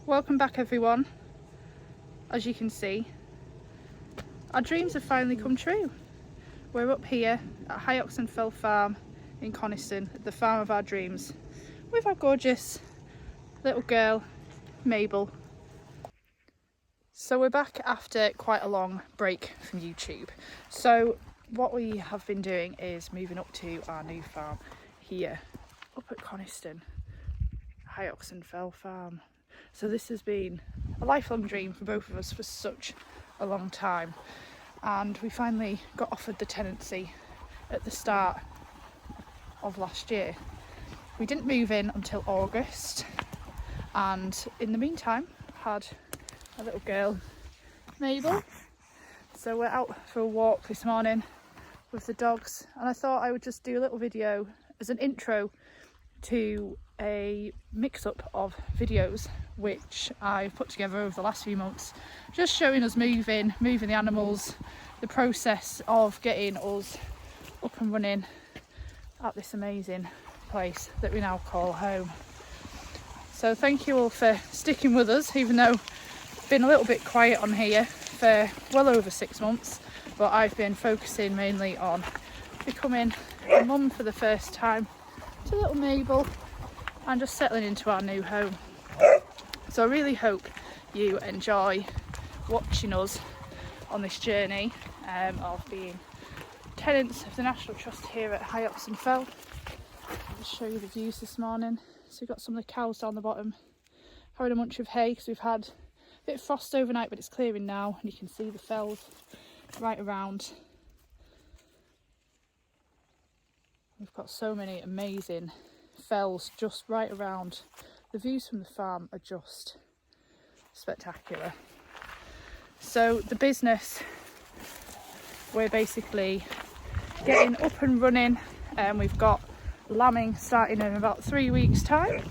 Welcome back everyone. As you can see, our dreams have finally come true. We're up here at Oxen Fell Farm in Coniston, the farm of our dreams, with our gorgeous little girl, Mabel. So we're back after quite a long break from YouTube. So what we have been doing is moving up to our new farm here, up at Coniston, Oxen Fell Farm. So this has been a lifelong dream for both of us for such a long time, and we finally got offered the tenancy at the start of last year. We didn't move in until August, and in the meantime had a little girl, Mabel. So we're out for a walk this morning with the dogs, and I thought I would just do a little video as an intro to a mix-up of videos which I've put together over the last few months, just showing us moving the animals, the process of getting us up and running at this amazing place that we now call home. So thank you all for sticking with us, even though it's been a little bit quiet on here for well over 6 months, but I've been focusing mainly on becoming a mum for the first time to little Mabel and just settling into our new home. So I really hope you enjoy watching us on this journey of being tenants of the National Trust here at Oxen Fell. I'll just show you the views this morning. So we've got some of the cows down the bottom having a munch of hay because we've had a bit of frost overnight, but it's clearing now and you can see the fells right around. We've got so many amazing fells just right around. The views from the farm are just spectacular. So the business, we're basically getting up and running, and we've got lambing starting in about 3 weeks time.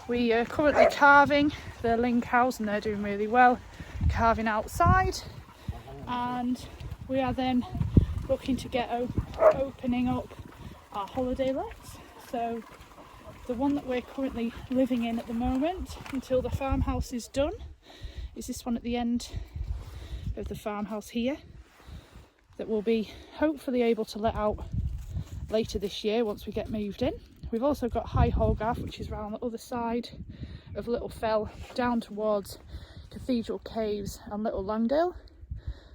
We are currently carving the ling cows and they're doing really well, carving outside, and we are then looking to get opening up our holiday lets. So the one that we're currently living in at the moment until the farmhouse is done is this one at the end of the farmhouse here, that we'll be hopefully able to let out later this year once we get moved in. We've also got High Holgarth, which is around the other side of Little Fell down towards Cathedral Caves and Little Langdale.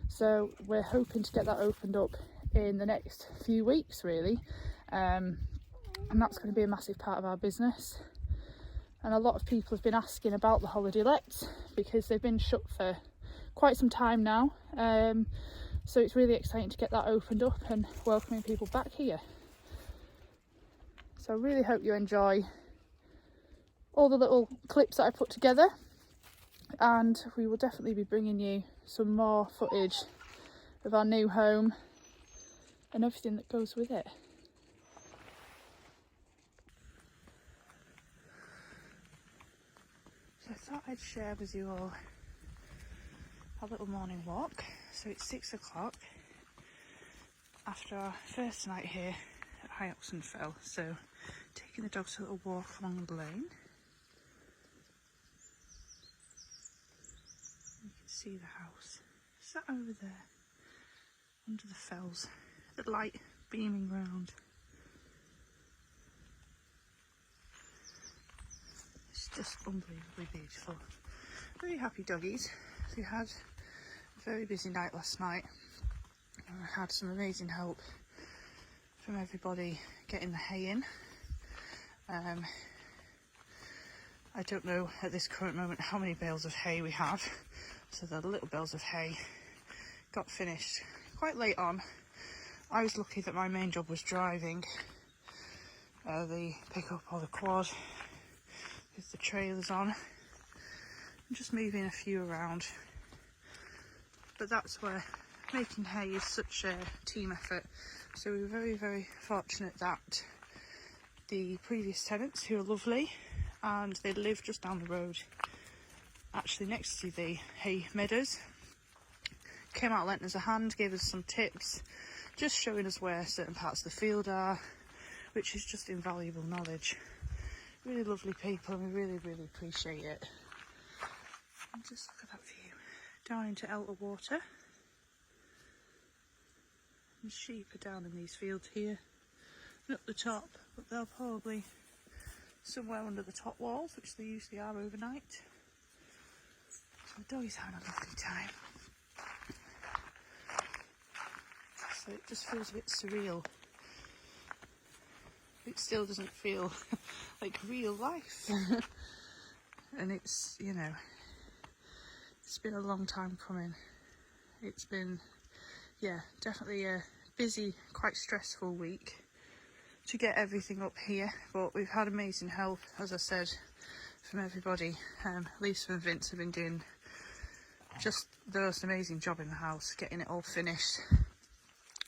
So we're hoping to get that opened up in the next few weeks really, and that's going to be a massive part of our business. And a lot of people have been asking about the holiday lets because they've been shut for quite some time now, so it's really exciting to get that opened up and welcoming people back here. So I really hope you enjoy all the little clips that I put together, and we will definitely be bringing you some more footage of our new home and everything that goes with it. So I thought I'd share with you all a little morning walk. So it's 6 o'clock after our first night here at Oxen Fell. So taking the dogs for a little walk along the lane. You can see the house sat over there under the fells, the light beaming round. It's just unbelievably beautiful. Very happy doggies. We had a very busy night last night, and I had some amazing help from everybody getting the hay in. I don't know at this current moment how many bales of hay we have, so the little bales of hay got finished quite late on. I was lucky that my main job was driving the pickup or the quad with the trailers on and just moving a few around. But that's where making hay is such a team effort. So we were very, very fortunate that the previous tenants, who are lovely, and they live just down the road, actually next to the hay meadows, came out, lent us a hand, gave us some tips, just showing us where certain parts of the field are, which is just invaluable knowledge. Really lovely people, and we really, really appreciate it. And just look at that view down into Elter Water. And sheep are down in these fields here and up the top, but they're probably somewhere under the top walls, which they usually are overnight. So the doggy's having a lovely time. So it just feels a bit surreal. It still doesn't feel like real life. And it's, you know, it's been a long time coming. It's been, yeah, definitely a busy, quite stressful week to get everything up here, but we've had amazing help, as I said, from everybody. Lisa and Vince have been doing just the most amazing job in the house, getting it all finished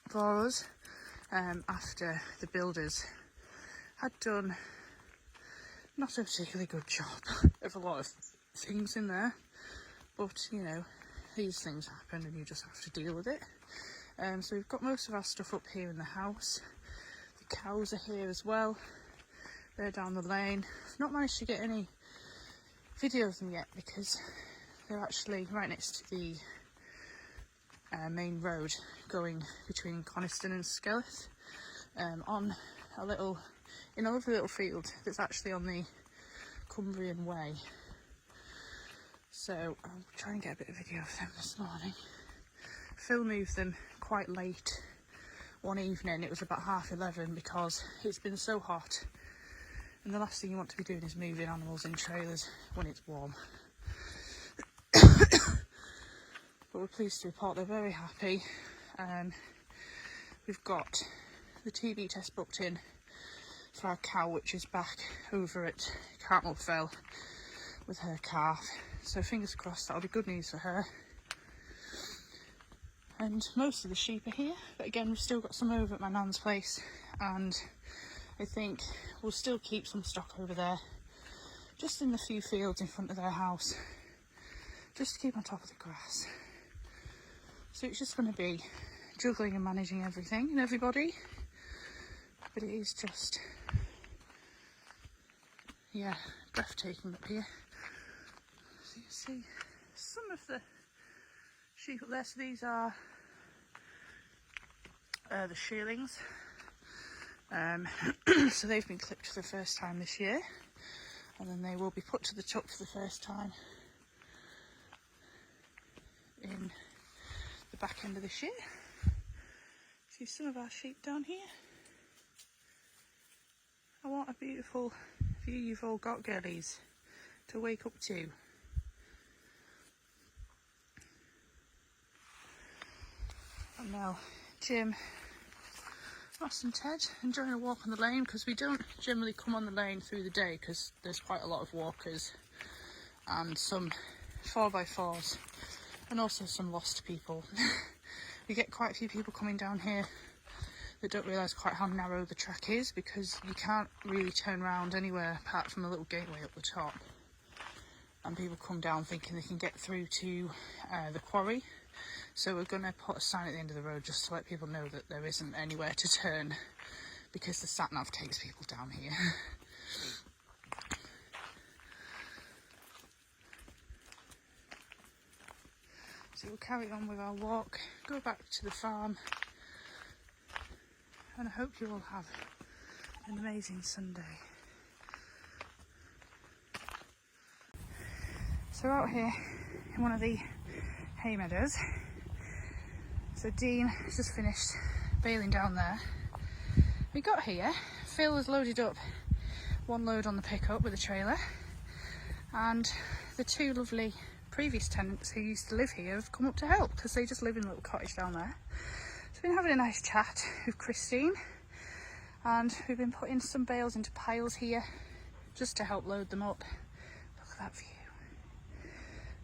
for us, after the builders had done not a particularly good job of a lot of things in there, but you know, these things happen and you just have to deal with it. So we've got most of our stuff up here in the house. The cows are here as well, they're down the lane. I've not managed to get any video of them yet because they're actually right next to the main road going between Coniston and Skeleth, on a little, in a lovely little field that's actually on the Cumbrian Way. So I'll try and get a bit of video of them this morning. Phil moved them quite late one evening, it was about 11:30, because it's been so hot and the last thing you want to be doing is moving animals in trailers when it's warm. But we're pleased to report they're very happy. We've got the TB test booked in for our cow, which is back over at Oxen Fell with her calf, so fingers crossed that'll be good news for her. And most of the sheep are here, but again we've still got some over at my nan's place, and I think we'll still keep some stock over there, just in the few fields in front of their house, just to keep on top of the grass. So it's just going to be juggling and managing everything and everybody, but it is just, yeah, breathtaking up here. So you see some of the sheep up there. So these are the shearlings. So they've been clipped for the first time this year, and then they will be put to the tuck for the first time in the back end of this year. See some of our sheep down here. And what a beautiful view you've all got, girlies, to wake up to. And now Jim, Ross and Ted enjoying a walk on the lane, because we don't generally come on the lane through the day because there's quite a lot of walkers and some 4x4s and also some lost people. We get quite a few people coming down here that don't realise quite how narrow the track is, because you can't really turn around anywhere apart from a little gateway up the top, and people come down thinking they can get through to the quarry. So we're going to put a sign at the end of the road just to let people know that there isn't anywhere to turn, because the sat-nav takes people down here. So we'll carry on with our walk, go back to the farm, and I hope you all have an amazing Sunday. So we're out here in one of the hay meadows. So Dean has just finished baling down there. We got here, Phil has loaded up one load on the pickup with a trailer, and the two lovely previous tenants who used to live here have come up to help, because they just live in a little cottage down there. So we've been having a nice chat with Christine, and we've been putting some bales into piles here just to help load them up. Look at that view.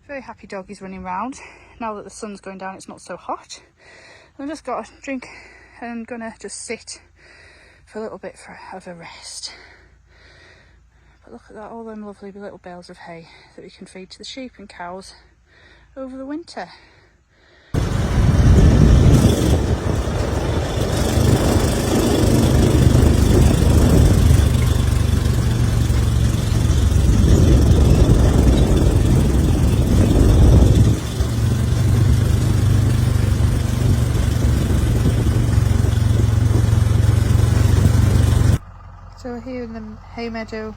Very happy doggies running around. Now that the sun's going down, it's not so hot. I've just got a drink and I'm gonna just sit for a little bit of a rest. But look at that, all them lovely little bales of hay that we can feed to the sheep and cows over the winter. hay meadow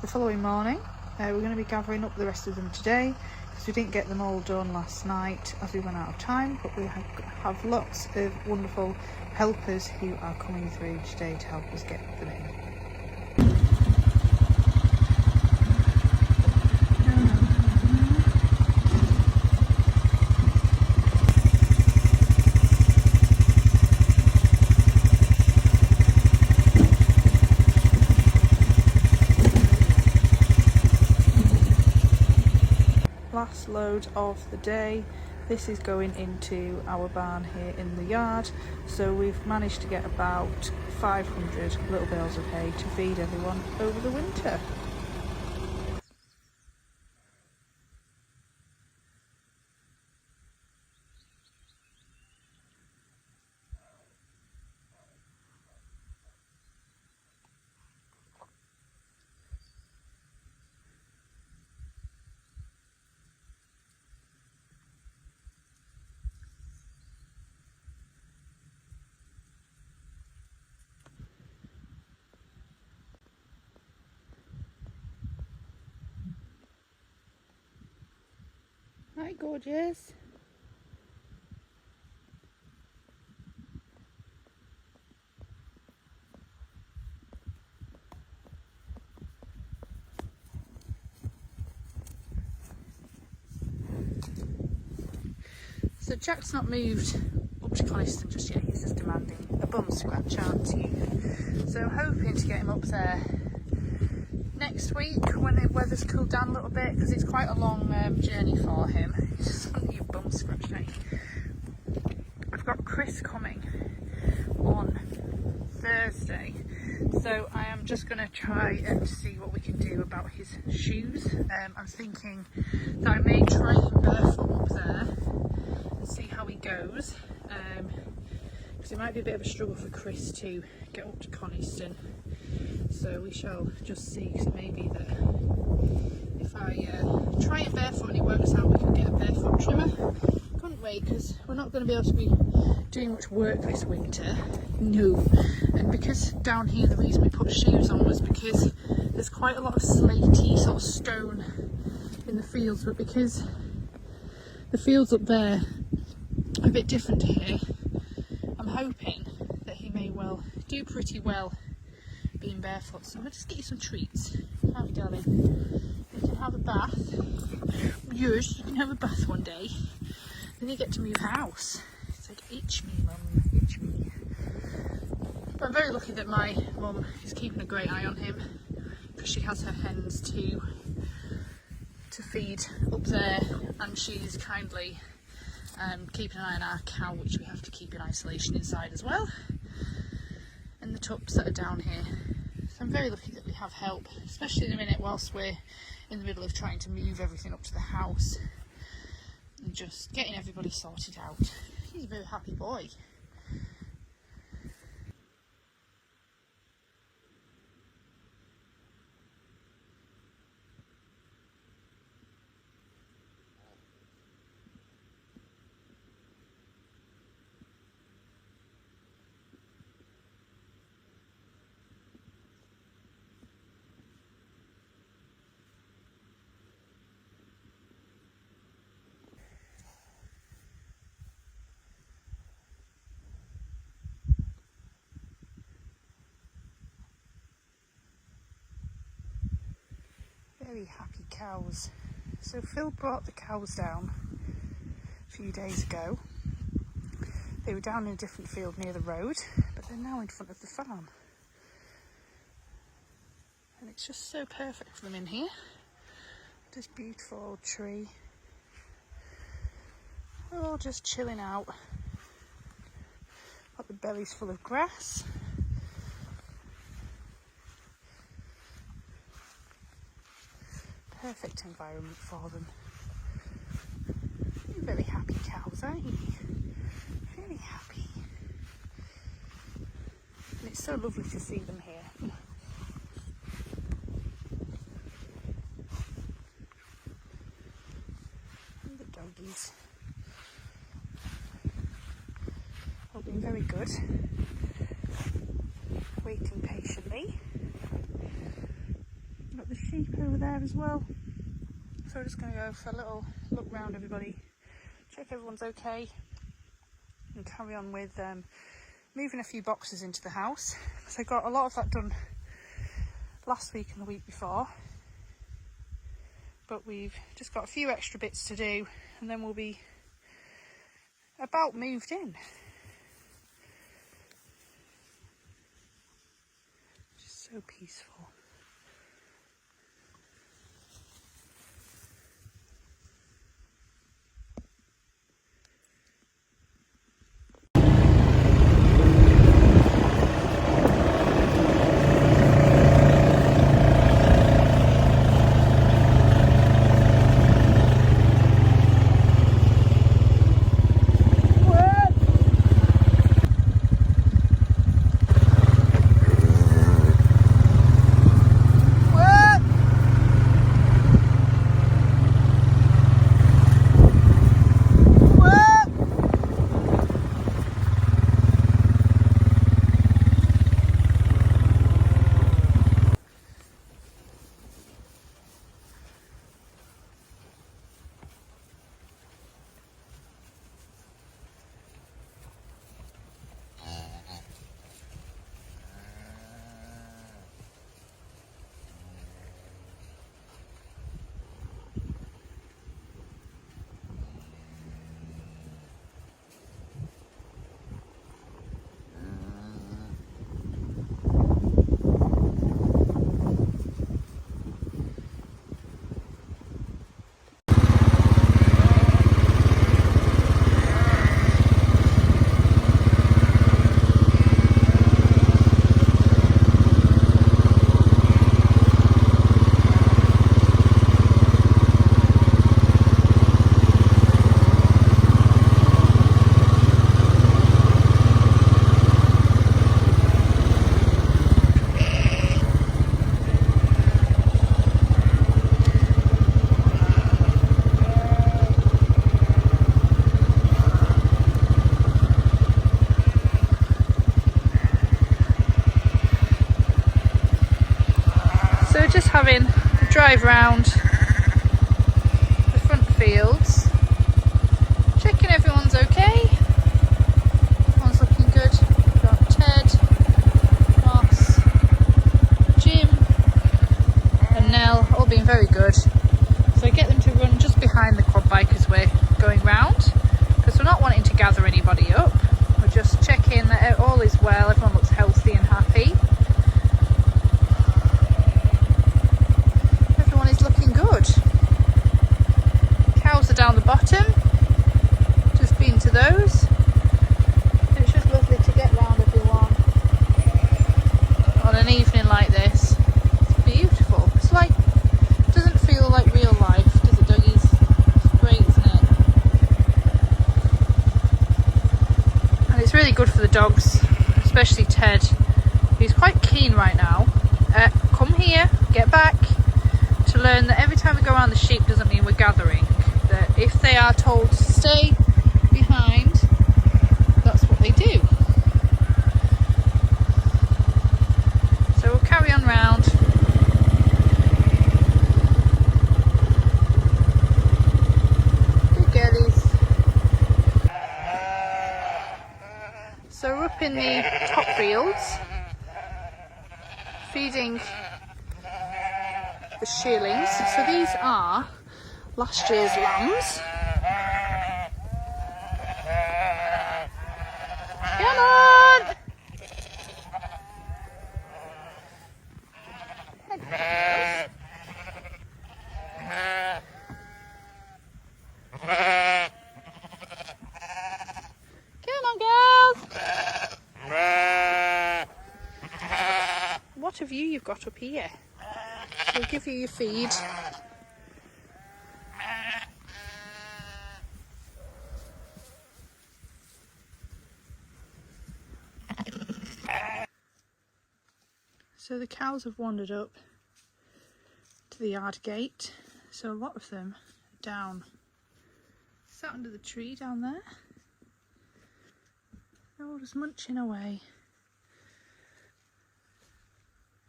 the following morning. We're going to be gathering up the rest of them today because we didn't get them all done last night as we ran out of time, but we have lots of wonderful helpers who are coming through today to help us get them in. Last load of the day. This is going into our barn here in the yard, so we've managed to get about 500 little bales of hay to feed everyone over the winter. Hi, gorgeous. So Jack's not moved up to Coniston just yet. He's just demanding a bum scratch, aren't you? So I'm hoping to get him up there next week when the weather's cooled down a little bit, because it's quite a long journey for him. He just wants you bum scratch, mate. I've got Chris coming on Thursday, so I am just going to try and see what we can do about his shoes. I'm thinking that I may try him barefoot up there and see how he goes, because it might be a bit of a struggle for Chris to get up to Coniston. So we shall just see, because it may be that if I try it barefoot and it works out, we can get a barefoot trimmer. Couldn't wait, because we're not going to be able to be doing much work this winter. No. And because down here the reason we put shoes on was because there's quite a lot of slatey sort of stone in the fields, but because the fields up there are a bit different to here, I'm hoping that he may well do pretty well being barefoot. So I'll just get you some treats. Have, darling. You can have a bath. Yes, you can have a bath one day. Then you get to move house. It's like, itch me, mum, itch me. But I'm very lucky that my mum is keeping a great eye on him, because she has her hens to feed up there, and she's kindly keeping an eye on our cow, which we have to keep in isolation inside as well, and the tups that are down here. So I'm very lucky that we have help, especially in a minute whilst we're in the middle of trying to move everything up to the house and just getting everybody sorted out. He's a very happy boy. Very happy cows. So Phil brought the cows down a few days ago. They were down in a different field near the road, but they're now in front of the farm. And it's just so perfect for them in here. This beautiful old tree. They're all just chilling out. Got the bellies full of grass. Perfect environment for them. You're very happy cows, aren't you? Very happy. And it's so lovely to see them here. And the doggies. All been very good. Waiting patiently. got the sheep over there as well. So we're just going to go for a little look round everybody, check everyone's okay, and carry on with moving a few boxes into the house. So I got a lot of that done last week and the week before, but we've just got a few extra bits to do and then we'll be about moved in. Just so peaceful. Just having a drive round the front fields, checking everyone's okay. Everyone's looking good. We've got Ted, Ross, Jim and Nell all being very good. So I get them to run just behind the quad bike as we're going round, because we're not wanting to gather anybody up. We're just checking that all is well, everyone looks healthy and happy. Cows are down the bottom, just been to those. It's just lovely to get round everyone on an evening like this. It's beautiful. It's like, it doesn't feel like real life, does it, doggies? It's great, isn't it? And it's really good for the dogs, especially Ted, who's quite keen right now. Come here, get back, to learn that every time we go around the sheep doesn't mean we're gathering. That if they are told to stay behind, that's what they do. So we'll carry on round. Good girlies. So we're up in the top fields, feeding the shearlings. So these are last year's lambs. Come on! Come on, girls! What have you've got up here? We'll give you your feed. So the cows have wandered up to the yard gate. So a lot of them are down, sat under the tree down there. They're all just munching away.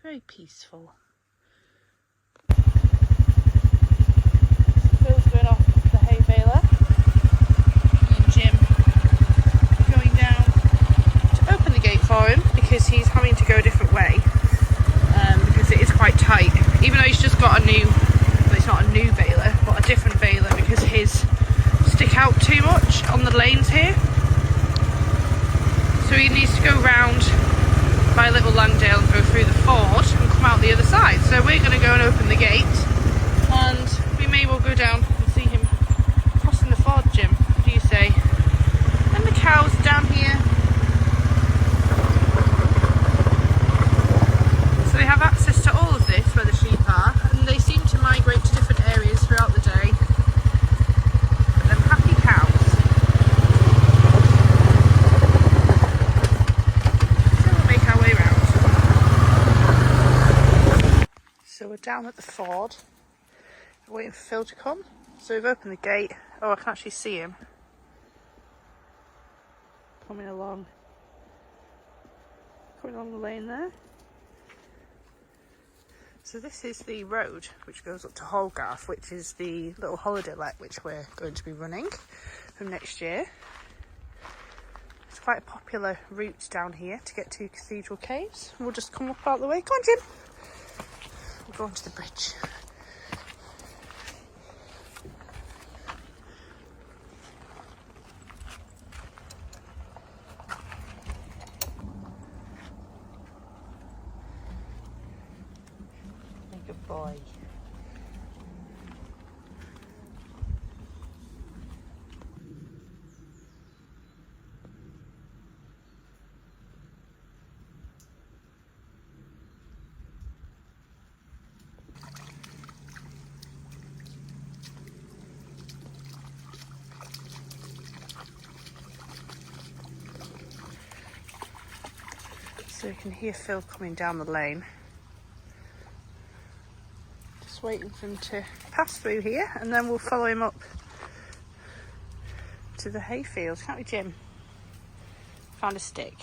Very peaceful. different way because it is quite tight. Even though he's just got a new, well, it's not a new baler, but a different baler because his stick out too much on the lanes here. So he needs to go round by Little Langdale and go through the ford and come out the other side. So we're going to go and open the gate, and we may well go down and see him crossing the ford, Jim. What do you say? And the cows down here. So they have access to all of this where the sheep are, and they seem to migrate to different areas throughout the day. But them happy cows. So we'll make our way round. So we're down at the ford, waiting for Phil to come. So we've opened the gate. Oh, I can actually see him coming along the lane there. So this is the road which goes up to Holgarth, which is the little holiday let which we're going to be running from next year. It's quite a popular route down here to get to Cathedral Caves. We'll just come up out the way. Come on, Jim. We'll go onto the bridge. Good boy. So you can hear Phil coming down the lane. Just waiting for him to pass through here, and then we'll follow him up to the hayfield, can't we, Jim? Found a stick.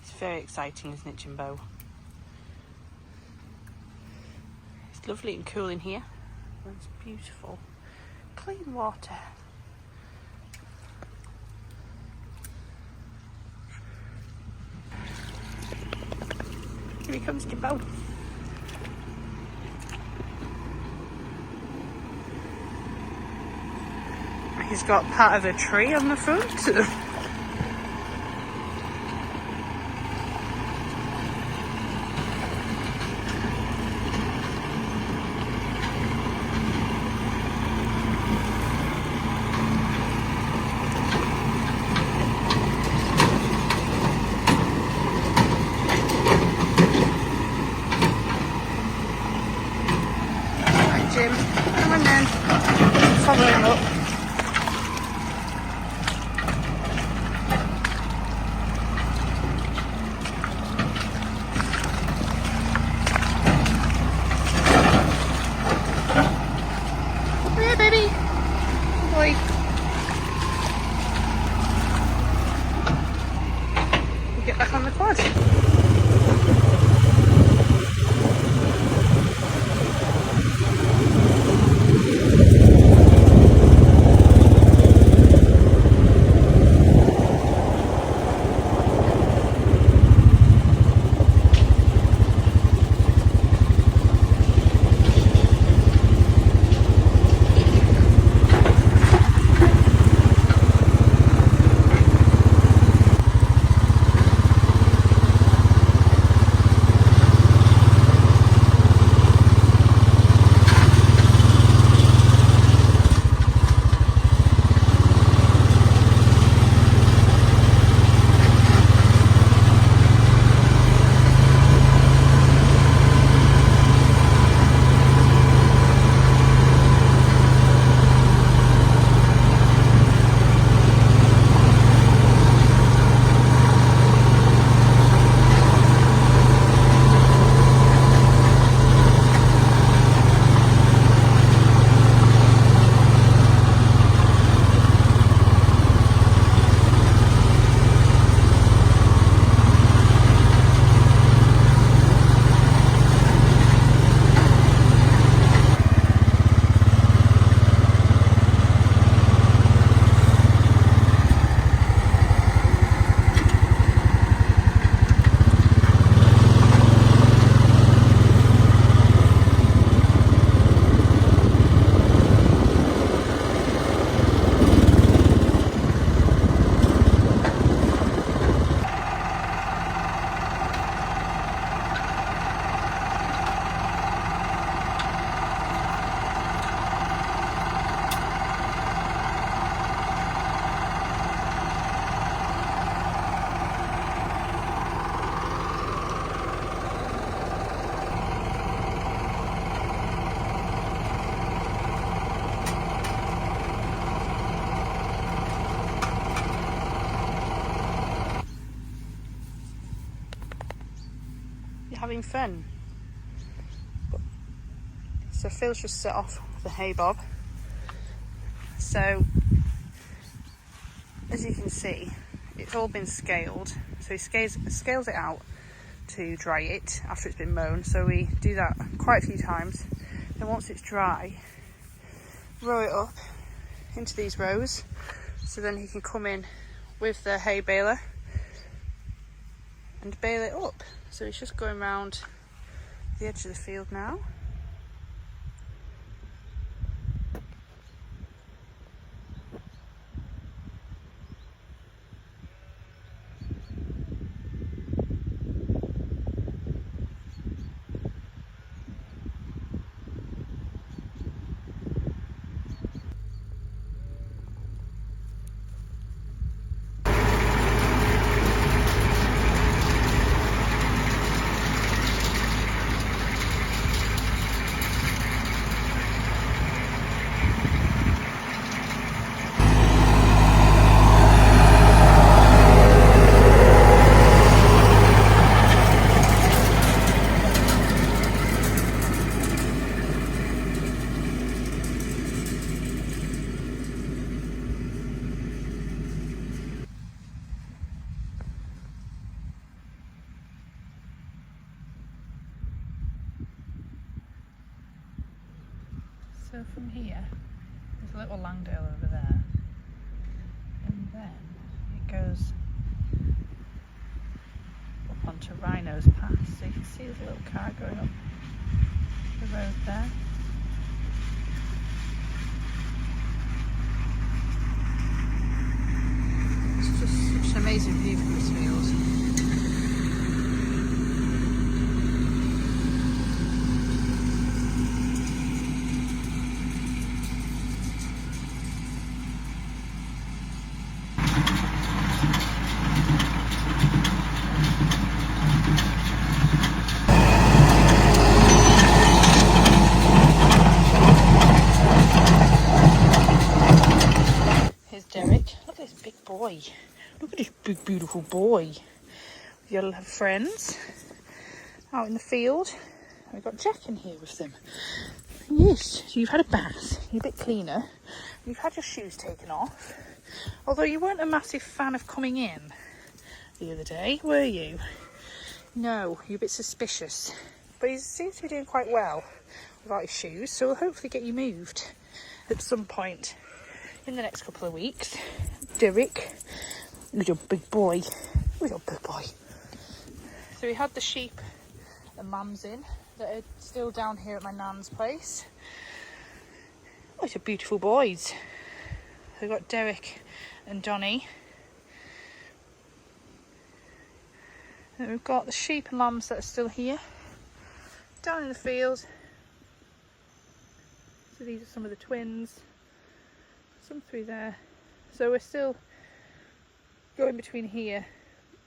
It's very exciting, isn't it, Jimbo? It's lovely and cool in here. It's beautiful. Clean water. Here he comes, Jimbo. He's got part of a tree on the front. Right, Jim, come on then. Follow him up. Get back on the quad. having fun. So Phil's just set off the hay bob. So as you can see, it's all been scaled. So he scales it out to dry it after it's been mown. So we do that quite a few times. Then once it's dry, row it up into these rows. So then he can come in with the hay baler and bale it up. So he's just going round the edge of the field now. So from here, there's a little Langdale over there, and then it goes up onto Rhino's Pass. So you can see there's a little car going up the road there. It's just such an amazing view from this field. Derek, look at this big boy. Look at this big beautiful boy. You'll have friends out in the field. We've got Jack in here with them. Yes, so you've had a bath. You're a bit cleaner. You've had your shoes taken off. Although you weren't a massive fan of coming in the other day, were you? No, you're a bit suspicious. But he seems to be doing quite well without his shoes, so we'll hopefully get you moved at some point in the next couple of weeks. Derek, little big boy, little big boy. So we had the sheep and lambs in that are still down here at my nan's place. Oh, these are beautiful boys. We've got Derek and Donnie. And we've got the sheep and lambs that are still here, down in the field. So these are some of the twins. Some through there. So we're still going between here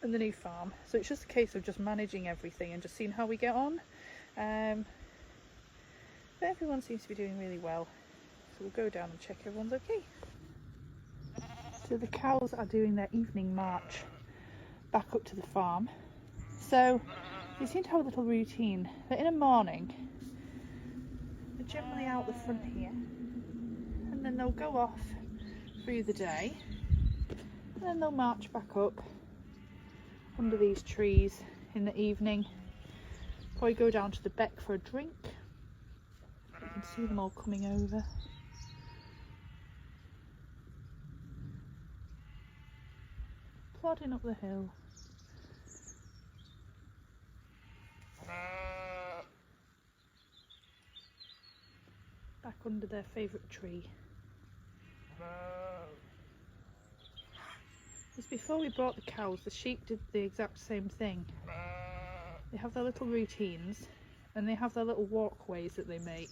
and the new farm. So it's just a case of just managing everything and just seeing how we get on. But everyone seems to be doing really well. So we'll go down and check everyone's okay. So the cows are doing their evening march back up to the farm. So they seem to have a little routine. That in the morning, they're generally out the front here. And then they'll go off through the day, and then they'll march back up under these trees in the evening. Probably go down to the beck for a drink. You can see them all coming over. Plodding up the hill. Back under their favourite tree. Just before we brought the cows, the sheep did the exact same thing. They have their little routines and they have their little walkways that they make.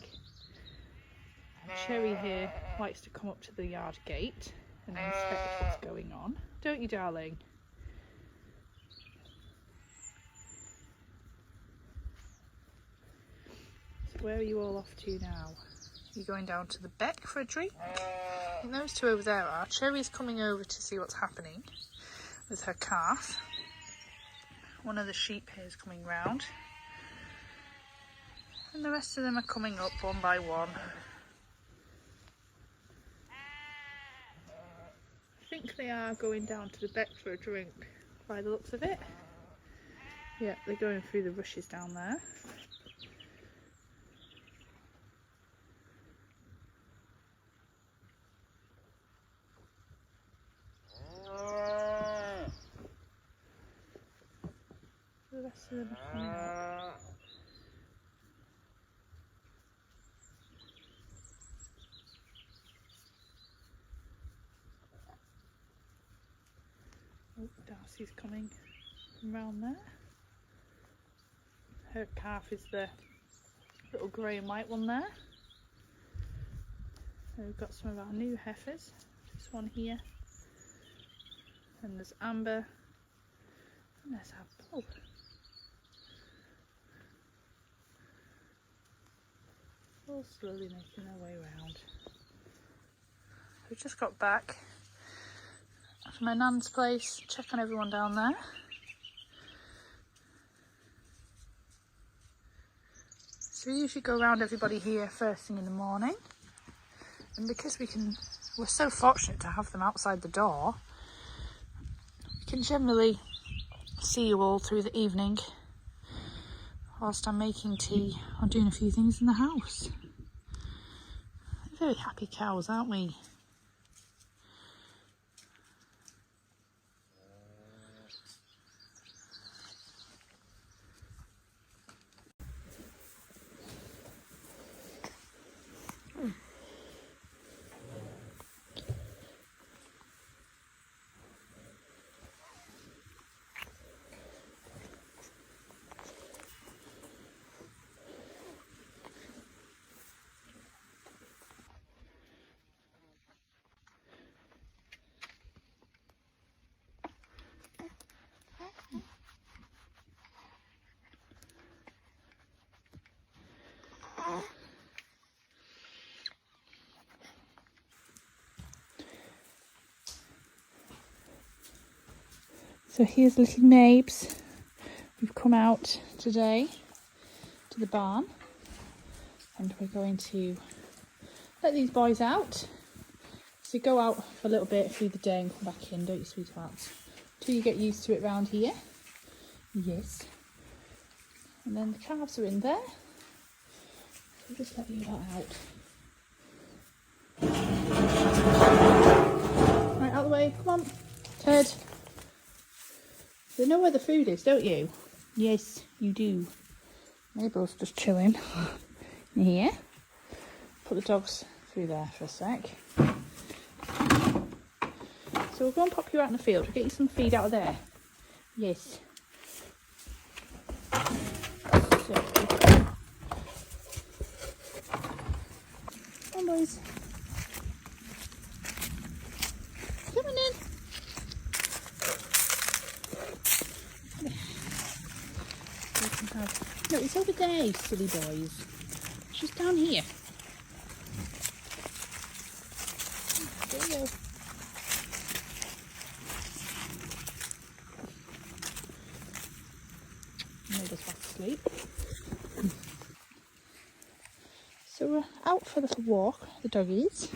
And Cherry here likes to come up to the yard gate and inspect what's going on. Don't you, darling? So where are you all off to now? You're going down to the beck for a drink? And those two over there are. Cherry's coming over to see what's happening with her calf. One of the sheep here is coming round. And the rest of them are coming up one by one. I think they are going down to the beck for a drink by the looks of it. Yeah, they're going through the rushes down there. The rest of them are coming up. Oh, Darcy's coming from round there. Her calf is the little grey and white one there. And we've got some of our new heifers. This one here. And there's Amber. And there's our bull. All slowly making their way round. We've just got back from my nan's place, check on everyone down there. So we usually go around everybody here first thing in the morning, and because we're so fortunate to have them outside the door, we can generally see you all through the evening whilst I'm making tea or doing a few things in the house. Very happy cows, aren't we? So here's little Mabes. We've come out today to the barn and we're going to let these boys out. So go out for a little bit through the day and come back in, don't you, sweethearts? Till you get used to it round here. Yes. And then the calves are in there. So we'll just let you lot out. Right, out of the way, come on. Ted. You know where the food is, don't you? Yes, you do. Mabel's just chilling in here. Put the dogs through there for a sec. So we'll go and pop you out in the field. We'll get you some feed out of there. Yes. So, come on, boys. Come on in. No, it's over there, silly boys. She's down here. There you go. Mabel's fast asleep. So we're out for a little walk, the doggies.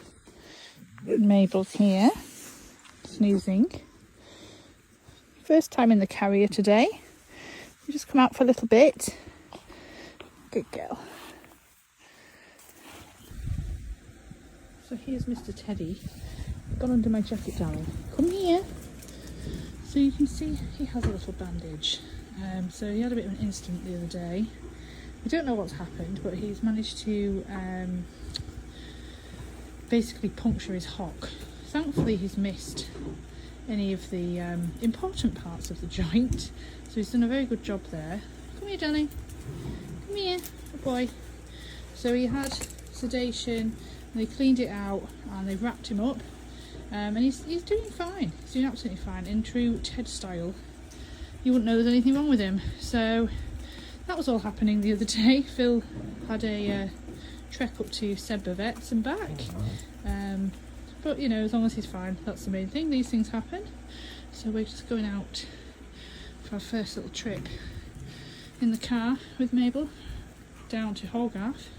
Mabel's here, snoozing. First time in the carrier today. We just come out for a little bit. Good girl. So here's Mr. Teddy. Gone under my jacket, darling. Come here. So you can see he has a little bandage. So he had a bit of an incident the other day. We don't know what's happened, but he's managed to basically puncture his hock. Thankfully he's missed any of the important parts of the joint. So he's done a very good job there. Come here, darling. Come here, good boy. So he had sedation, and they cleaned it out, and they wrapped him up, and he's doing fine. He's doing absolutely fine. In true Ted style, you wouldn't know there's anything wrong with him. So that was all happening the other day. Phil had a trek up to Sedbergh Vets and back. But you know, as long as he's fine, that's the main thing. These things happen. So we're just going out for our first little trip in the car with Mabel. down to Hogarth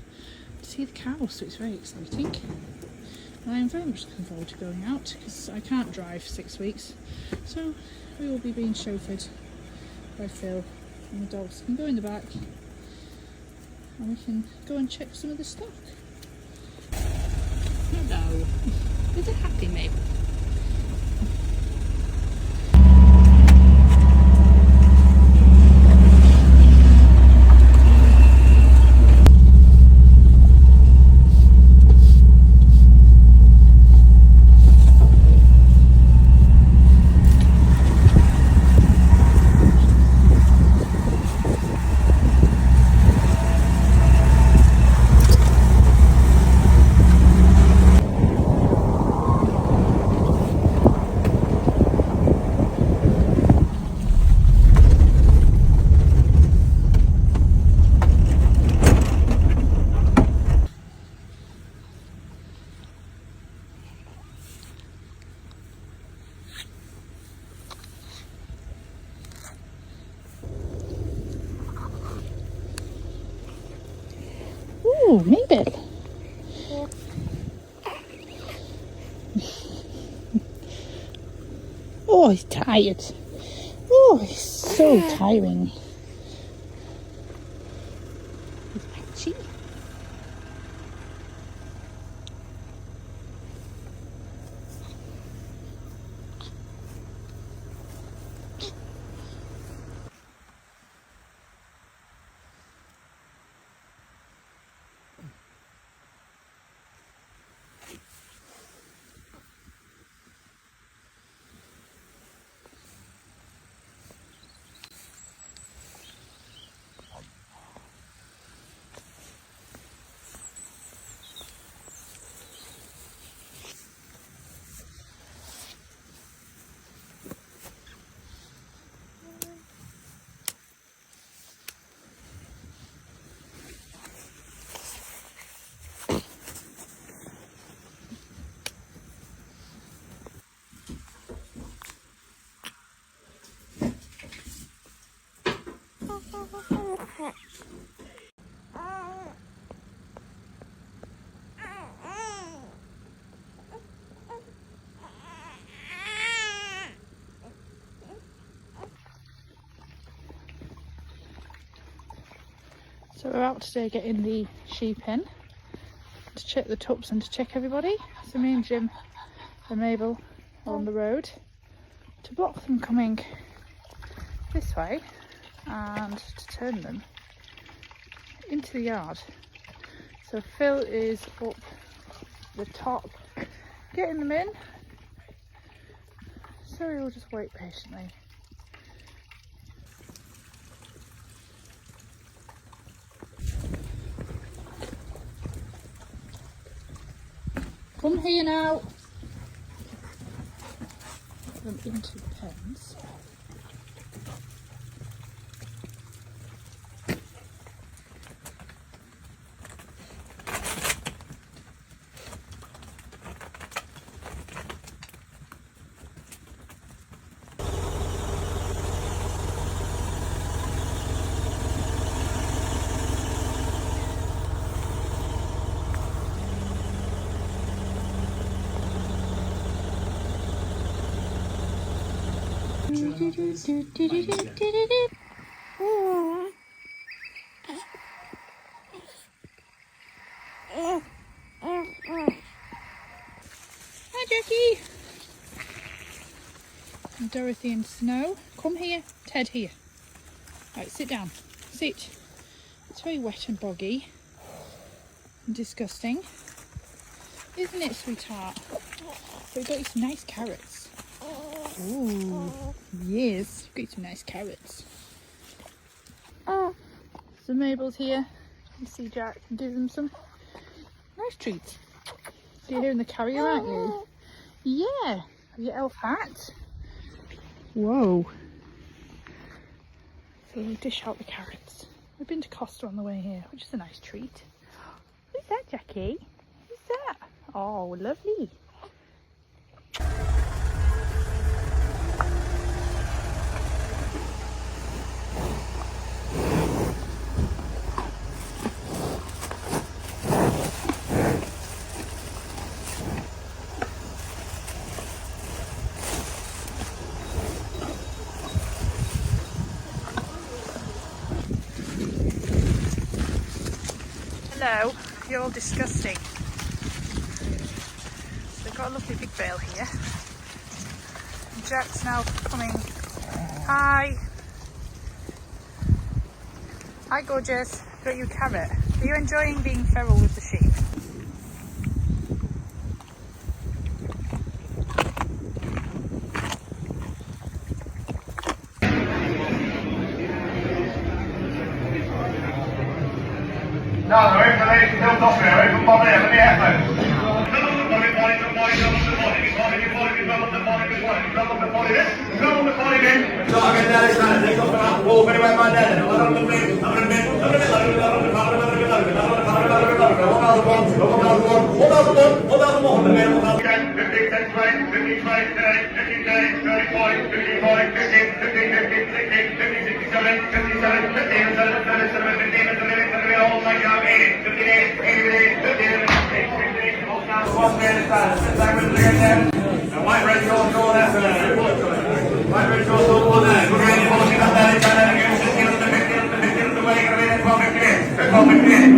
to see the cows, so it's very exciting. And I am very much looking forward to going out because I can't drive for 6 weeks, so we will be being chauffeured by Phil, and the dogs can go in the back and we can go and check some of the stock. Hello. Is it happy, Mabel? Oh, Mabel. Oh, he's tired. Oh, he's so tiring. He's patchy. So we're out today getting the sheep in to check the tubs and to check everybody. So me and Jim and Mabel are on the road to block them coming this way and to turn them into the yard. So Phil is up the top getting them in, so we'll just wait patiently. Come here now. Put them into pens. Hi Jackie! And Dorothy and Snow. Come here. Ted here. Right, sit down. Sit. It's very wet and boggy. And disgusting. Isn't it, sweetheart? But we've got you some nice carrots. Ooh, yes, got you some nice carrots. So Mabel's here. You see Jack and give them some nice treats. So you're here in the carrier, aren't you? Yeah. Have your elf hat? Whoa. So we'll dish out the carrots. We've been to Costa on the way here, which is a nice treat. Who's that, Jackie? Who's that? Oh, lovely. So, you're all disgusting. So we've got a lovely big bale here. And Jack's now coming. Hi. Hi, gorgeous. Got you a carrot. Are you enjoying being feral with the sheep? No, they're in for these still off here, even by there, let me have them. Come on in.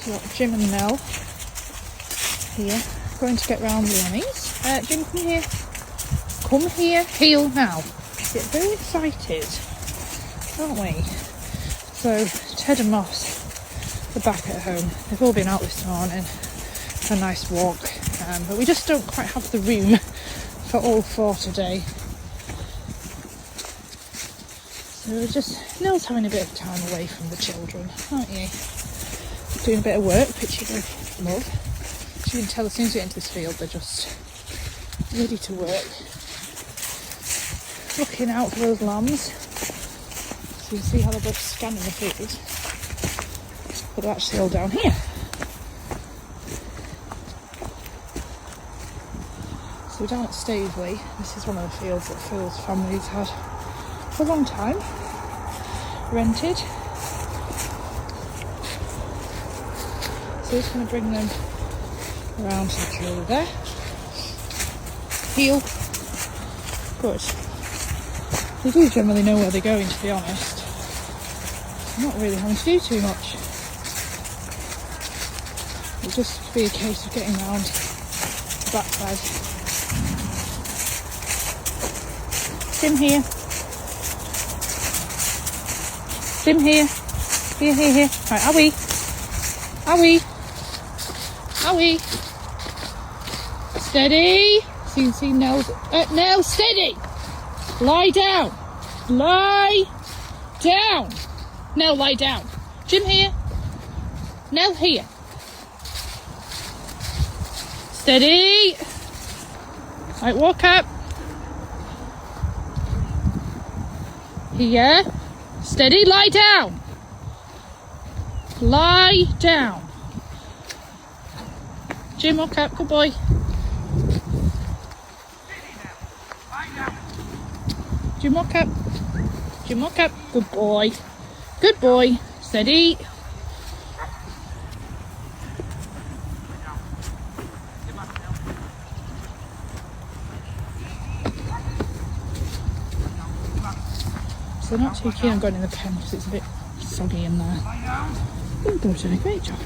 Got Jim and Nell here, going to get round the Annies. Jim, come here. Come here. Heel now. Get very excited, aren't we? So Ted and Moss are back at home. They've all been out this morning for a nice walk, but we just don't quite have the room for all four today. So we're just, Nell's having a bit of time away from the children, aren't you? Doing a bit of work, which you love. As you can tell, as soon as we get into this field, they're just ready to work. Looking out for those lambs. So you can see how they're both scanning the field. But they're actually all down here. So we're down at Staveley. This is one of the fields that Phil's family's had for a long time. Rented. So we're just going to bring them around to the tree there. Heel. Good. They do generally know where they're going, to be honest. I'm not really having to do too much. It'll just be a case of getting around the backside. Jim here. Jim here. Here. Right, are we? Steady. So you can see Nell's... Nell, steady! Lie down. Lie down. Nell, lie down. Jim here. Nell here. Steady. Right, walk up. Here. Steady, lie down. Lie down. Jim, walk up, good boy. Jim, walk up. Jim, walk up, good boy. Good boy. Steady. So they're not too keen on going in the pen because it's a bit soggy in there. Good boy, doing a great job.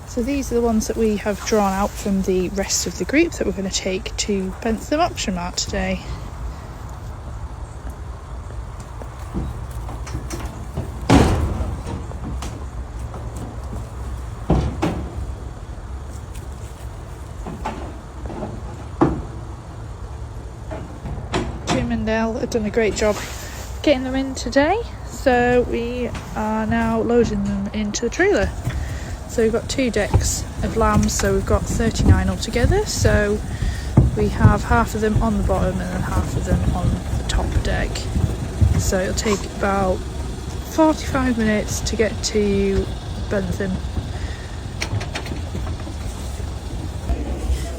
So these are the ones that we have drawn out from the rest of the group that we're going to take to Bentham Auction Mart today. Jim and Nell have done a great job getting them in today, so we are now loading them into the trailer. So we've got 2 decks of lambs, so we've got 39 altogether. So we have half of them on the bottom and then half of them on the top deck. So it'll take about 45 minutes to get to Bentham.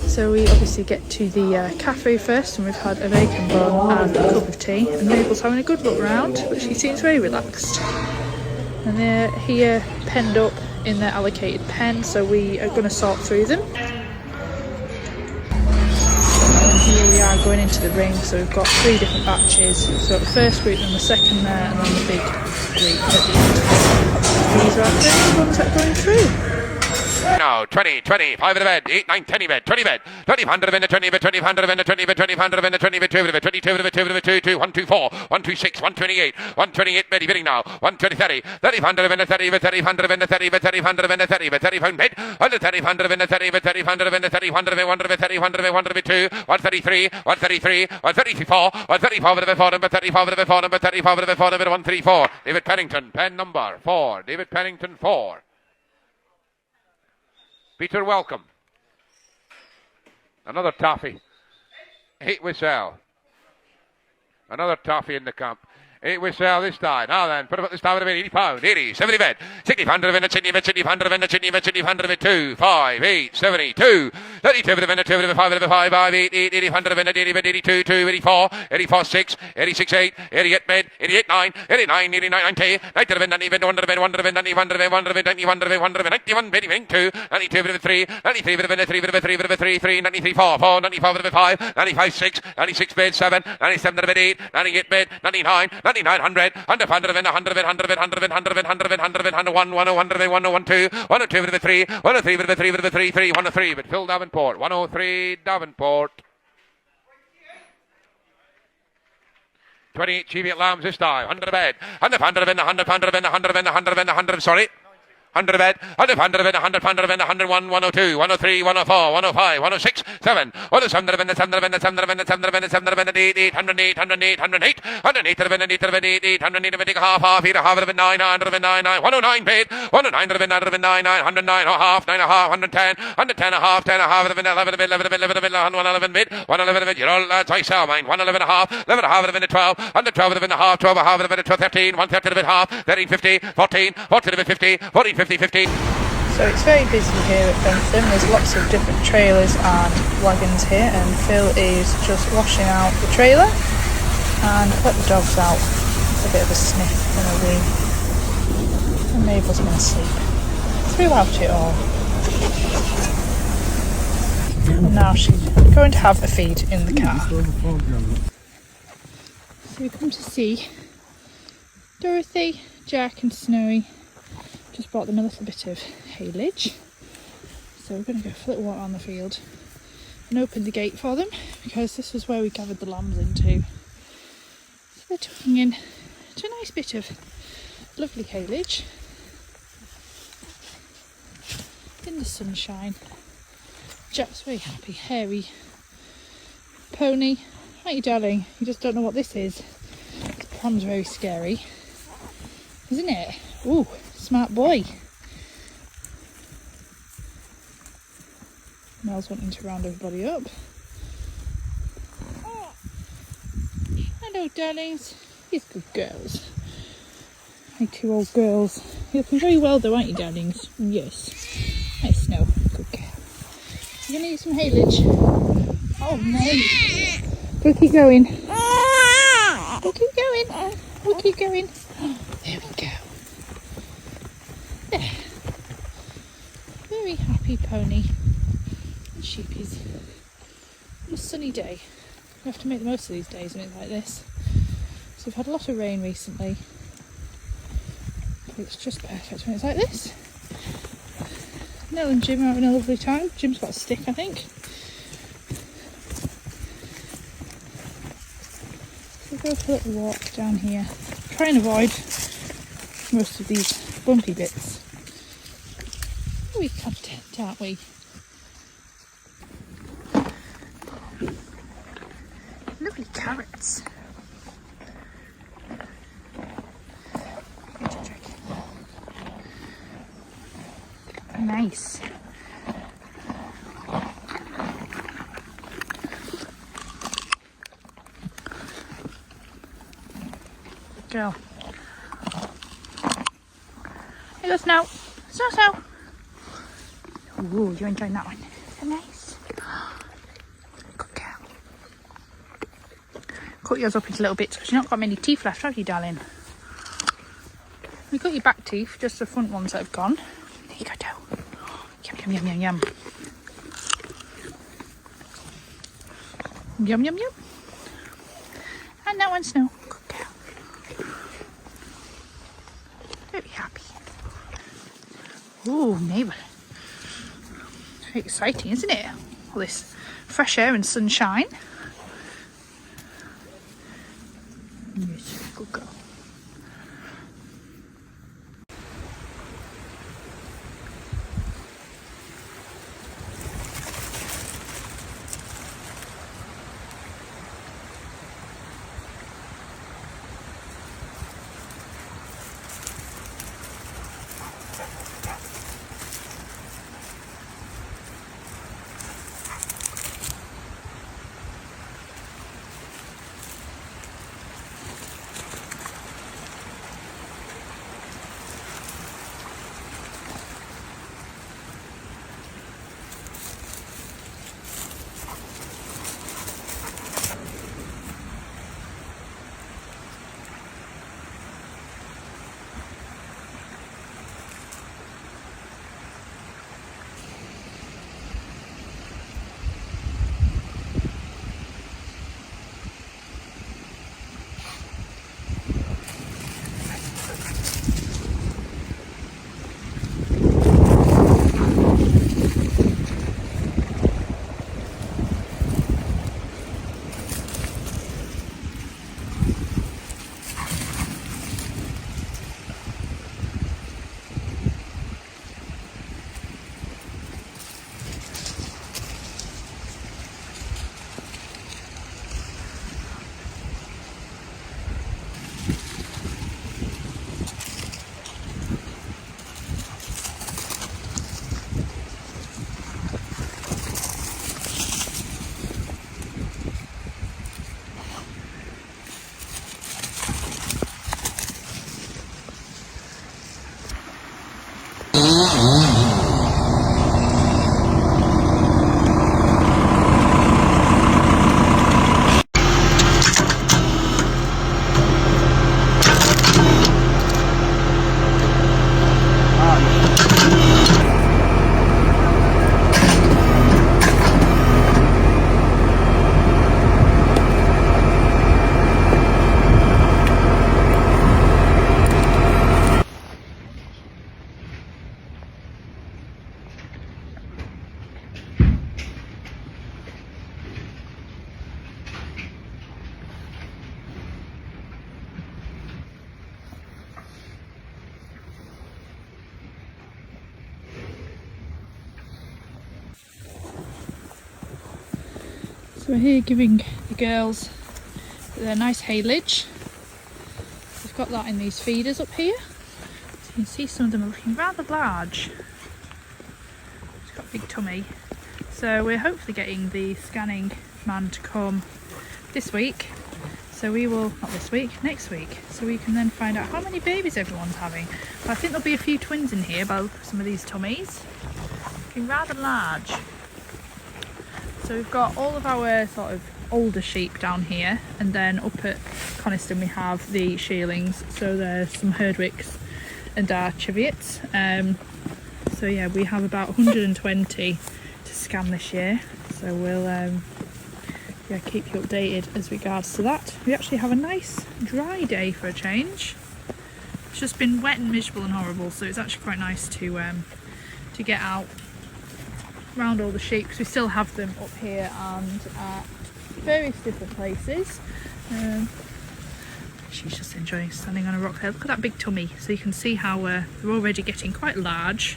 So we obviously get to the cafe first, and we've had a bacon bun and a cup of tea, and Mabel's having a good look round, but she seems very relaxed. And they're here penned up in their allocated pen, so we are going to sort through them. And here we are going into the ring, so we've got 3 different batches. So the first group, then the second there, and then the big group at the end. These are our first ones that are going through. Now, 20, 5 in the bed, 8, 9, 10 in bed, 20 bed, 20, 100 in the 20 bed, 20, 100 in the 20 bed, 20, 100 in the 20 bed, 2 in the bed, 22 in the bed, 2 in the bed, 2, 2, 1, 2, 4, 1, 2, 6, 1, 28, 1, 28 bed, bidding now, 1, 20, 30, 30, 100 in the 30 bed, 30, 100 in the 30 bed, 30, 100 in the 30 bed, 30 pound bed, 100, 30, 100 in the 30 bed, 30, 100 in the 30, 100 in 100 bed, 30, 100 in 100 bed, 2, 133, 133, 134, 134 in the 4 number, 35 in the 4 number, 35 in the 4 number, 134, David Pennington, pen number 4, David Pennington 4. Peter, welcome. Another toffee. 8 we sell. Another toffee in the camp. 8 we sell this time. Now then, put up this time with a bit. 80 pound, 80, 70 bed, 60, 100 in the chitney bed, 60, 100 in the chitney bed, 60, 100 in 2, 5, 8, 72, 32 in the 2 in the 5 in the 5, 5, 8, 8, 80, 100 in the 80 bed, 82, 2, 84, 84, 6, 86, 8, 88 bed, 88, 9, 89, 89, 90, 90 bed, 90 bed, 100 bed, 100 bed, 90, 100 bed, 100 bed, 90, 100 bed, 100 bed, 91 bed, 2, 92 bed, 3, 93 bed, 3 bed, 3 bed, 3, 3, 93, 4, 4, 95 bed, 5, 95, 6, 96 bed, 7, 97 bed, 8, 98 bed, 99, 99, 100, 100, 100, 100, 100, 100, 100, 100, 100, 100, 101, 100, 102, 102 with 3, 103 with 3 with 3, 3, 103 with Phil Davenport, 103 Davenport. 28 Cheviot Lambs this time, 100 bed, 100, 100 in the 100, 100 in the 100 in the 100 in the 100, sorry. 100 bed, 100, 100 bed, 100, 100 bed, 101, 102, 103, 104, 105, 106, 7, 107 bed, 7 bed, 7 bed, 7 bed, 7 bed, 8, 808, 108, 108, 108 bed, 8 bed, 8, 808 bed, half, 8, half bed, 9, 100 bed, 9, 109 bed, 109 bed, 9 bed, 9, 109, half, 9, half, 110, 110, half, 10, half bed, 11 bed, 11 bed, 11 bed, 111 bed, 111 bed, you're all lads, I sell mine, 111 half, 11 half bed, 12, 112 bed, half, 12 half bed, 12, 13, 130 bed, half, 13, 50, 14, 14 bed, 50, 14, 50, 50. So it's very busy here at Bentham. There's lots of different trailers and wagons here, and Phil is just washing out the trailer and let the dogs out. It's a bit of a sniff and a wee. And Mabel's been asleep throughout it all. And now she's going to have a feed in the car. So we come to see Dorothy, Jack and Snowy. Just brought them a little bit of haylage, so we're going to go for a little walk on the field and open the gate for them, because this was where we gathered the lambs into. So they're tucking in to a nice bit of lovely haylage in the sunshine. Jack's very happy. Hairy pony, aren't you darling? You just don't know what this is. This pram's very scary, isn't it? Ooh, smart boy. Mel's wanting to round everybody up. Hello, darlings. These good girls. My 2 old girls. You're looking very well though, aren't you, darlings? Yes. Nice Snow. Good girl. You're going to eat some haylage? Oh, no. We'll keep going. We'll keep going. We'll keep going. There we go. There. Very happy pony. And sheepies. What a sunny day. We have to make the most of these days when it's like this. So we've had a lot of rain recently. But it's just perfect when it's like this. Nell and Jim are having a lovely time. Jim's got a stick, I think. So we'll go for a little walk down here. Try and avoid most of these bumpy bits. We're content, aren't we? Lovely carrots. Nice. Girl. Here goes Snow. Snow. Ooh, you're enjoying that one. So nice. Good girl. Cut yours up into little bits because you've not got many teeth left, have you, darling? We got your back teeth, just the front ones that have gone. There you go, dough. Yum, yum, yum, yum, yum. Yum, yum, yum. And that one's Snow. Good girl. Very happy. Ooh, Mabel. Very exciting, isn't it? All this fresh air and sunshine. Yes, good girl. So we're here giving the girls their nice haylage. We've got that in these feeders up here. So you can see some of them are looking rather large. It's got a big tummy. So we're hopefully getting the scanning man to come this week So we will, not this week, next week. So we can then find out how many babies everyone's having. But I think there'll be a few twins in here by some of these tummies. Looking rather large. So we've got all of our sort of older sheep down here, and then up at Coniston we have the shearlings. So there's some Herdwicks and our Cheviots. So yeah, we have about 120 to scan this year. So we'll yeah, keep you updated as regards to that. We actually have a nice dry day for a change. It's just been wet and miserable and horrible, so it's actually quite nice to get out around all the sheep, because we still have them up here and at various different places. She's just enjoying standing on a rock there. Look at that big tummy, so you can see how they're already getting quite large,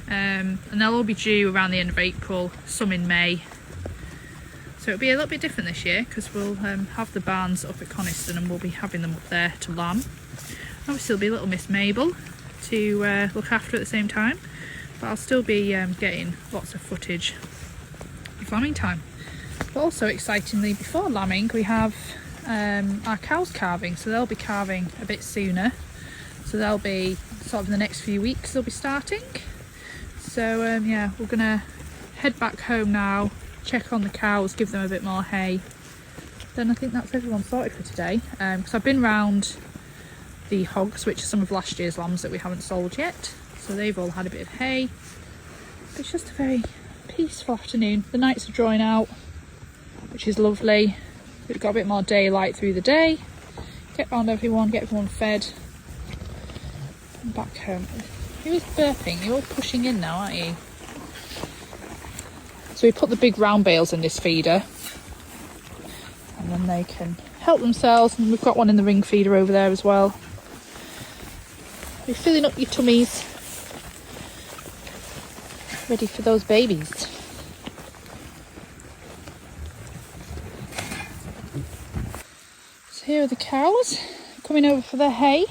and they'll all be due around the end of April, some in May. So it'll be a little bit different this year, because we'll have the barns up at Coniston and we'll be having them up there to lamb. Obviously there'll be little Miss Mabel to look after at the same time, but I'll still be getting lots of footage of lambing time. But also excitingly, before lambing we have our cows calving, so they'll be calving a bit sooner. So they'll be sort of in the next few weeks they'll be starting. So yeah, we're gonna head back home now, check on the cows, give them a bit more hay. Then I think that's everyone sorted for today, because I've been round the hogs, which are some of last year's lambs that we haven't sold yet. So they've all had a bit of hay. But it's just a very peaceful afternoon. The nights are drawing out, which is lovely. We've got a bit more daylight through the day. Get round everyone, get everyone fed, and back home. Who is burping? You're all pushing in now, aren't you? So we put the big round bales in this feeder, and then they can help themselves. And we've got one in the ring feeder over there as well. You're filling up your tummies, ready for those babies. So here are the cows coming over for their hay.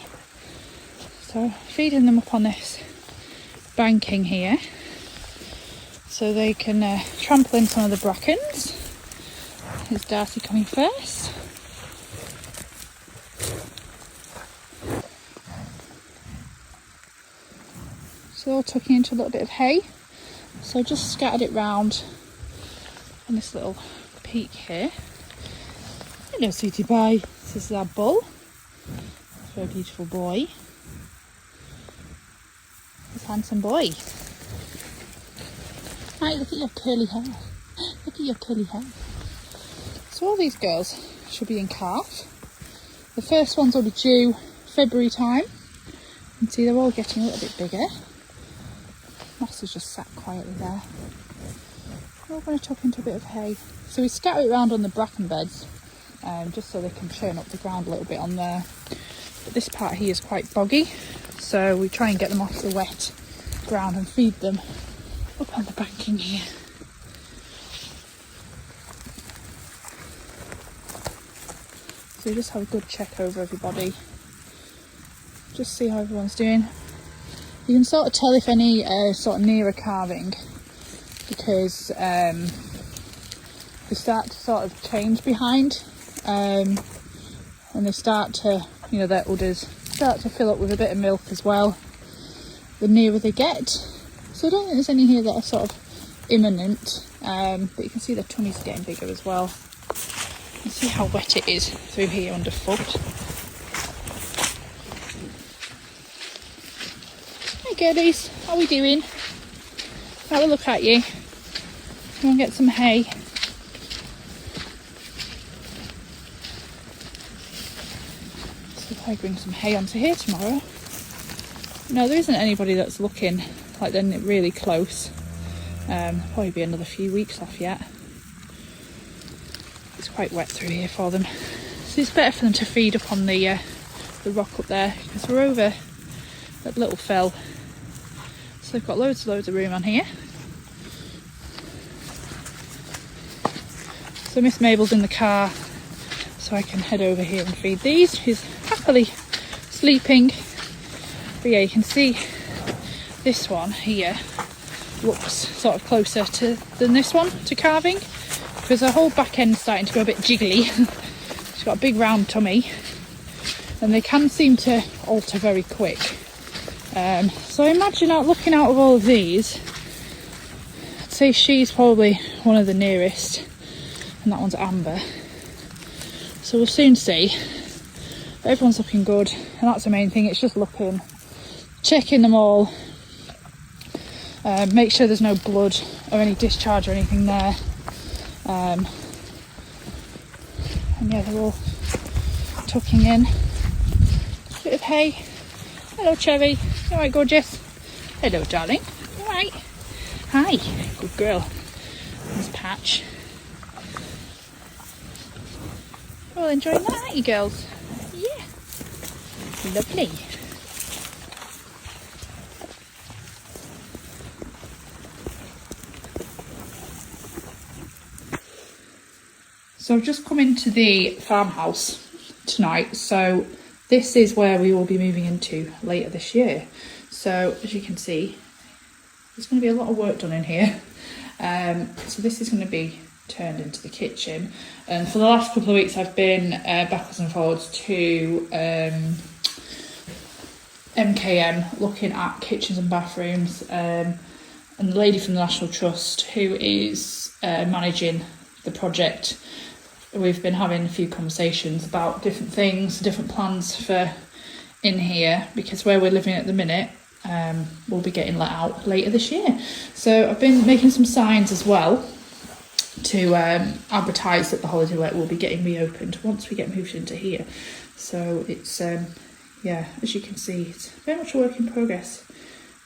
So feeding them up on this banking here, so they can trample in some of the brackens. Here's Darcy coming first. So they're all tucking into a little bit of hay. So I just scattered it round on this little peak here. Hello, sweetie pie. This is our bull. It's a very beautiful boy. This handsome boy. Right, look at your curly hair. Look at your curly hair. So all these girls should be in calf. The first ones will be due February time. You can see they're all getting a little bit bigger. Moss has just sat quietly there. We're all going to tuck into a bit of hay. So we scatter it around on the bracken beds, just so they can churn up the ground a little bit on there. But this part here is quite boggy, so we try and get them off the wet ground and feed them up on the banking here. So we just have a good check over everybody, just see how everyone's doing. You can sort of tell if any sort of nearer calving, because they start to sort of change behind, and they start to, you know, their udders start to fill up with a bit of milk as well, the nearer they get. So I don't think there's any here that are sort of imminent, but you can see the tummies are getting bigger as well. You can see how wet it is through here underfoot. Hey girlies, how are we doing? Have a look at you. Come and get some hay. See if I bring some hay onto here tomorrow. No, there isn't anybody that's looking like they're really close. Probably be another few weeks off yet. It's quite wet through here for them, so it's better for them to feed up on the rock up there, because we're over at Little Fell, so they've got loads of room on here. So Miss Mabel's in the car, so I can head over here and feed these. She's happily sleeping. But yeah, you can see this one here looks sort of closer than this one to calving, because her whole back end's starting to go a bit jiggly. She's got a big round tummy, and they can seem to alter very quick. So I imagine looking out of all of these, I'd say she's probably one of the nearest, and that one's Amber. So we'll soon see. But everyone's looking good, and that's the main thing. It's just looking, checking them all, make sure there's no blood or any discharge or anything there. And yeah, they're all tucking in. Bit of hay. Hello, Cherry. You alright, gorgeous? Hello, darling. You alright? Hi. Good girl. There's Patch. All enjoying that, aren't you, girls? Yeah. Lovely. So I've just come into the farmhouse tonight. So this is where we will be moving into later this year. So as you can see, there's going to be a lot of work done in here. So this is going to be turned into the kitchen. And for the last couple of weeks, I've been backwards and forwards to MKM looking at kitchens and bathrooms. And the lady from the National Trust who is managing the project, we've been having a few conversations about different things, different plans for in here, because where we're living at the minute will be getting let out later this year. So I've been making some signs as well to advertise that the holiday let will be getting reopened once we get moved into here. So it's yeah, as you can see, it's very much a work in progress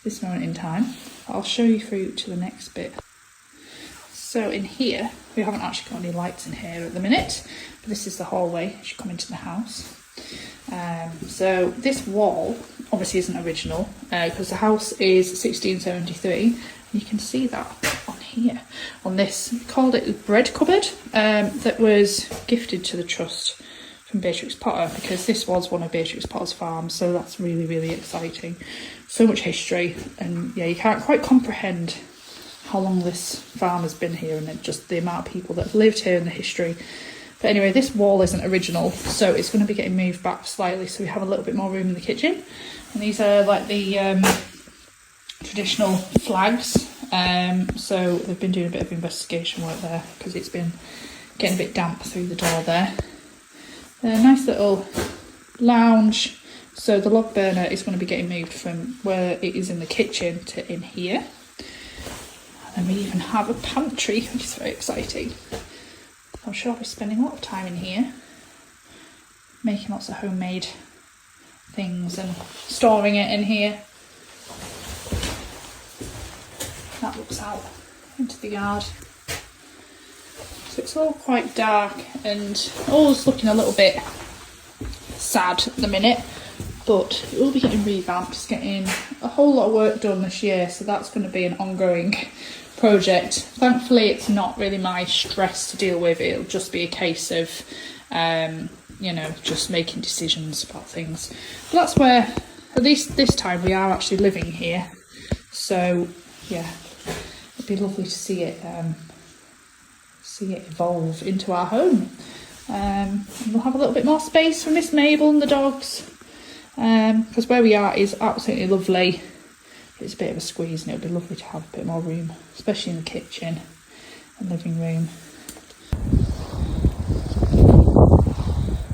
this moment in time. I'll show you through to the next bit. So in here, we haven't actually got any lights in here at the minute, but this is the hallway as you come into the house. So this wall obviously isn't original because the house is 1673. You can see that on here, on this, we called it the bread cupboard, that was gifted to the trust from Beatrix Potter, because this was one of Beatrix Potter's farms, so that's really, really exciting. So much history, and yeah, you can't quite comprehend how long this farm has been here, and just the amount of people that have lived here and the history. But anyway, this wall isn't original, so it's going to be getting moved back slightly, so we have a little bit more room in the kitchen. And these are like the traditional flags, so they've been doing a bit of investigation work there because it's been getting a bit damp through the door there. A nice little lounge, so the log burner is going to be getting moved from where it is in the kitchen to in here. And we even have a pantry, which is very exciting. I'm sure I'll be spending a lot of time in here, making lots of homemade things and storing it in here. That looks out into the yard. So it's all quite dark and always looking a little bit sad at the minute, but it will be getting revamped. It's getting a whole lot of work done this year, so that's going to be an ongoing project. Thankfully, it's not really my stress to deal with. It'll just be a case of you know, just making decisions about things. But that's where, at least this time, we are actually living here. So yeah, it'd be lovely to see it evolve into our home. We'll have a little bit more space for Miss Mabel and the dogs, because where we are is absolutely lovely. It's a bit of a squeeze, and it would be lovely to have a bit more room, especially in the kitchen and living room.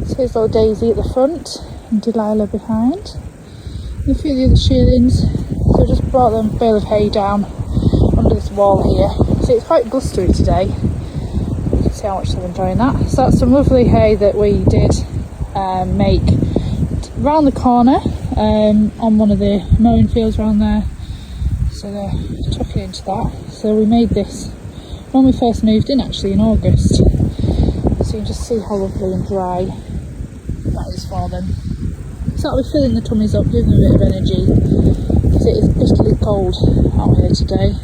So here's little Daisy at the front and Delilah behind, and a few of the other shearlings. So I just brought them a bale of hay down under this wall here. So it's quite blustery today. You can see how much they're enjoying that. So that's some lovely hay that we did make round the corner on one of the mowing fields around there. So they're tucking into that. So we made this when we first moved in, actually in August. So you can just see how lovely and dry that is for them. So that'll be filling the tummies up, giving them a bit of energy, because it is bitterly cold out here today.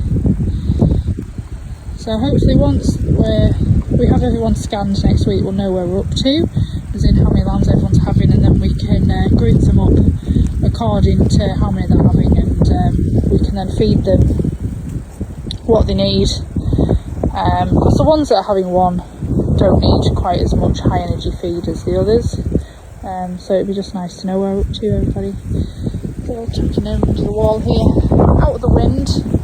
So hopefully once we have everyone scanned next week, we'll know where we're up to, as in how many lambs everyone's having, and then we can group them up according to how many they're having, and we can then feed them what they need. Because the ones that are having one don't need quite as much high energy feed as the others. So it'd be just nice to know where we're up to, everybody. They're all tucking in under the wall here, out of the wind.